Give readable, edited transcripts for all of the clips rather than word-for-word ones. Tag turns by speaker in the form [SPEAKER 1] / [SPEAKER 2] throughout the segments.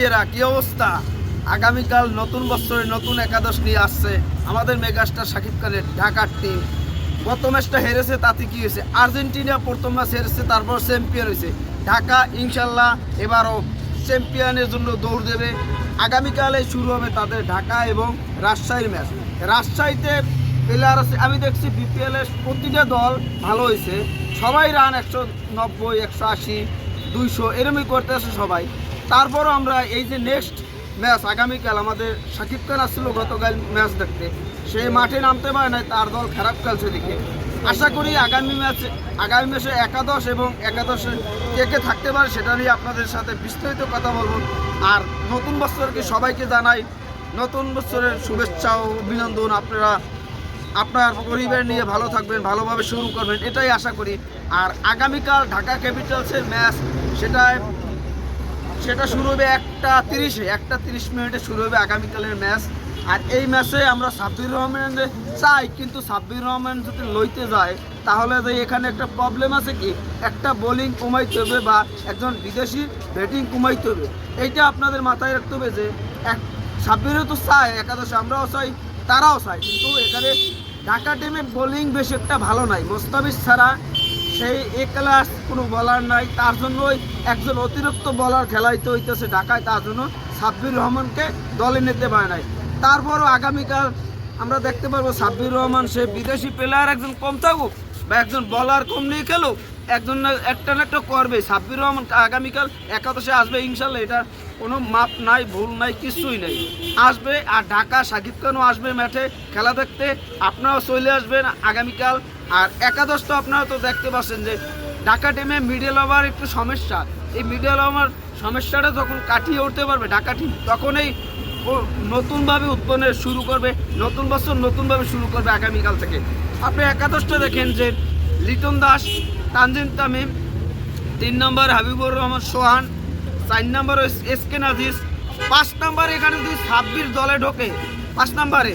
[SPEAKER 1] কি অবস্থা? আগামীকাল নতুন বছরের নতুন একাদশ নিয়ে আসছে আমাদের মেগাস্টার শাকিব খানের ঢাকার টিম। গত ম্যাচটা হেরেছে, তাতে কি হয়েছে? আর্জেন্টিনা প্রথম ম্যাচ হেরেছে, তারপর চ্যাম্পিয়ন হয়েছে। ঢাকা ইনশাল্লাহ এবারও চ্যাম্পিয়নের জন্য দৌড় দেবে। আগামীকালে শুরু হবে তাদের ঢাকা এবং রাজশাহীর ম্যাচ। রাজশাহীতে প্লেয়ার আছে, আমি দেখছি বিপিএলের প্রতিটা দল ভালো হয়েছে, সবাই রান 190, 180, 200 এরমই করতে আছে সবাই। তারপরও আমরা এই যে নেক্সট ম্যাচ আগামীকাল, আমাদের শাকিব খান আসছিল গতকাল ম্যাচ দেখতে, সে মাঠে নামতে পারে না, তার দল খারাপ খেলছে দিকে। আশা করি আগামী ম্যাচে একাদশ এবং একাদশে কে কে থাকতে পারে সেটা নিয়ে আপনাদের সাথে বিস্তারিত কথা বলব। আর নতুন বছরকে সবাইকে জানাই নতুন বছরের শুভেচ্ছা ও অভিনন্দন। আপনার পরিবার নিয়ে ভালো থাকবেন, ভালোভাবে শুরু করবেন, এটাই আশা করি। আর আগামীকাল ঢাকা ক্যাপিটালসের ম্যাচ, সেটা শুরু হবে 1:30 মিনিটে শুরু হবে আগামীকালের ম্যাচ। আর এই ম্যাচে আমরা সাব্বির রহমানের চাই, কিন্তু সাব্বির রহমান যদি লইতে যায় তাহলে যে এখানে একটা প্রবলেম আছে, কি একটা বোলিং কমাইতে হবে বা একজন বিদেশি ব্যাটিং কমাইতে হবে। এইটা আপনাদের মাথায় রাখতে হবে যে সাব্বিরও তো চায় একাদশে, আমরাও চাই, তারাও চায়, কিন্তু এখানে ঢাকা টিমে বোলিং বেশি একটা ভালো নাই। মোস্তাফিজ ছাড়া সেই এ ক্লাস কোনো বলার নাই, তার জন্যই একজন অতিরিক্ত বলার খেলাইতে হইতেছে ঢাকায়, তার জন্য সাব্বির রহমানকে দলে নিতে পারে নাই। তারপরও আগামীকাল আমরা দেখতে পারবো সাব্বির রহমান, সে বিদেশি প্লেয়ার একজন কম থাকুক বা একজন বলার কম নিয়ে খেলুক, একজন না একটা করবে। সাব্বির রহমান আগামীকাল একাদশে আসবে ইনশাল্লাহ, এটা কোনো মাপ নাই, ভুল নাই, কিছুই নেই, আসবে। আর ঢাকা শাকিব খানও আসবে মাঠে খেলা দেখতে, আপনারাও চলে আসবেন আগামীকাল। আর একাদশ তো আপনারা তো দেখতে পাচ্ছেন যে ঢাকা টিমে মিডল ওভার একটু সমস্যা, এই মিডল ওভার সমস্যাটা যখন কাটিয়ে উঠতে পারবে ঢাকা টিম, তখনই নতুনভাবে উৎপন্ন শুরু করবে, নতুন বছর নতুনভাবে শুরু করবে আগামীকাল থেকে। আপনি একাদশটা দেখেন যে লিটন দাস, তানজিম তামিম, 3 নম্বর হাবিবুর রহমান সোহান, 4 নম্বর এসকে নাজিস, 5 নম্বর এখানে যদি সাব্বির দলে ঢোকে, 5 নম্বরে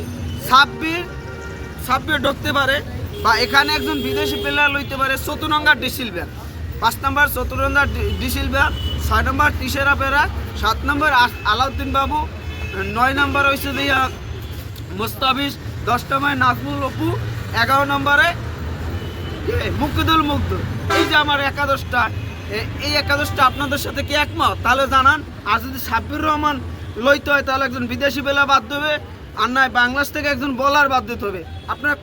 [SPEAKER 1] সাব্বির ঢুকতে পারে, বা এখানে একজন বিদেশি প্লেয়ার লইতে পারে চতুরঙ্গা ডিসিলভা। 5 নম্বর চতুরঙ্গা ডিসিলভা, 6 নম্বর টিশেরা পেরা, 7 নম্বর আলাউদ্দিন বাবু, 9 নম্বর হয়েছে দিয়া মোস্তাফিজ, 10 নম্বরে নাজমুল অপু, 11 নম্বরে মুকিদুল মুগ্ধ। এই যে আমার একাদশটা, এই একাদশটা আপনাদের সাথে কি একমত? তাহলে জানান। আর যদি সাব্বির রহমান লইতে হয় তাহলে একজন বিদেশি প্লেয়ার বাদ দেবে, আর নয় বাংলাদেশ থেকে একজন বোলার বাদ দিতে হবে। আপনারা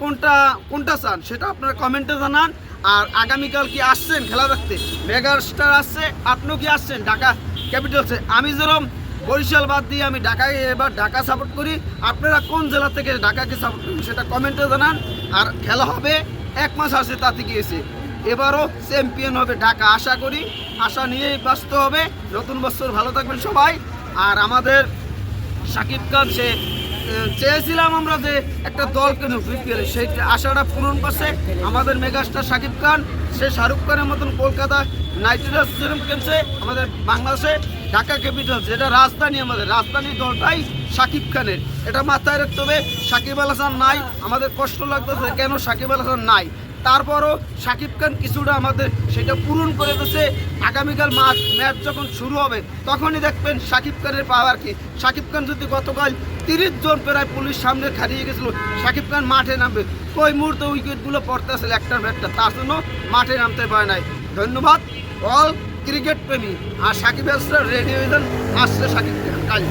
[SPEAKER 1] কোনটা চান সেটা আপনারা কমেন্টে জানান। আর আগামীকাল কি আসছেন খেলা দেখতে? মেগাস্টার আসছে, আপনিও কি আসছেন ঢাকা ক্যাপিটালসে? আমি যেরকম বরিশাল বাদ দিয়ে আমি ঢাকায় এবার ঢাকা সাপোর্ট করি, আপনারা কোন জেলা থেকে ঢাকাকে সাপোর্ট করেন সেটা কমেন্টে জানান। আর খেলা হবে 1 মাস আছে, তাতে গিয়েছে এবারও চ্যাম্পিয়ন হবে ঢাকা, আশা করি। আশা নিয়েই ব্যস্ত হবে। নতুন বছর ভালো থাকবেন সবাই। আর আমাদের শাকিব খান, সে চেয়েছিলাম আমরা যে একটা দল কেন বিপিএলে, সেই আশাটা পূরণ করছে আমাদের মেগাস্টার শাকিব খান। সে শাহরুখ খানের মতন কলকাতা নাইট রাইডার্স যেরকম খেলছে, আমাদের বাংলাদেশে ঢাকা ক্যাপিটালস, যেটা রাজধানী, আমাদের রাজধানী দলটাই শাকিব খানের, এটা মাথায় রাখতে হবে। সাকিব আল হাসান নাই, আমাদের কষ্ট লাগতেছে কেন সাকিব আল হাসান নাই, তারপরও শাকিব খান কিছুটা আমাদের সেটা পূরণ করে দিচ্ছে। আগামীকাল ম্যাচ যখন শুরু হবে তখনই দেখবেন শাকিব খানের পাওয়ার কি। শাকিব খান যদি গতকাল 30 জন প্রায় পুলিশ সামনে খারিয়ে গেছিল, শাকিব খান মাঠে নামবে, ওই মুহূর্তে উইকেটগুলো পড়তে আসলে একটার তার জন্য মাঠে নামতে পারে নাই। ধন্যবাদ অল ক্রিকেট প্রেমী। আর সাকিব রেডি হয়ে যান, আসছে শাকিব খান কাল।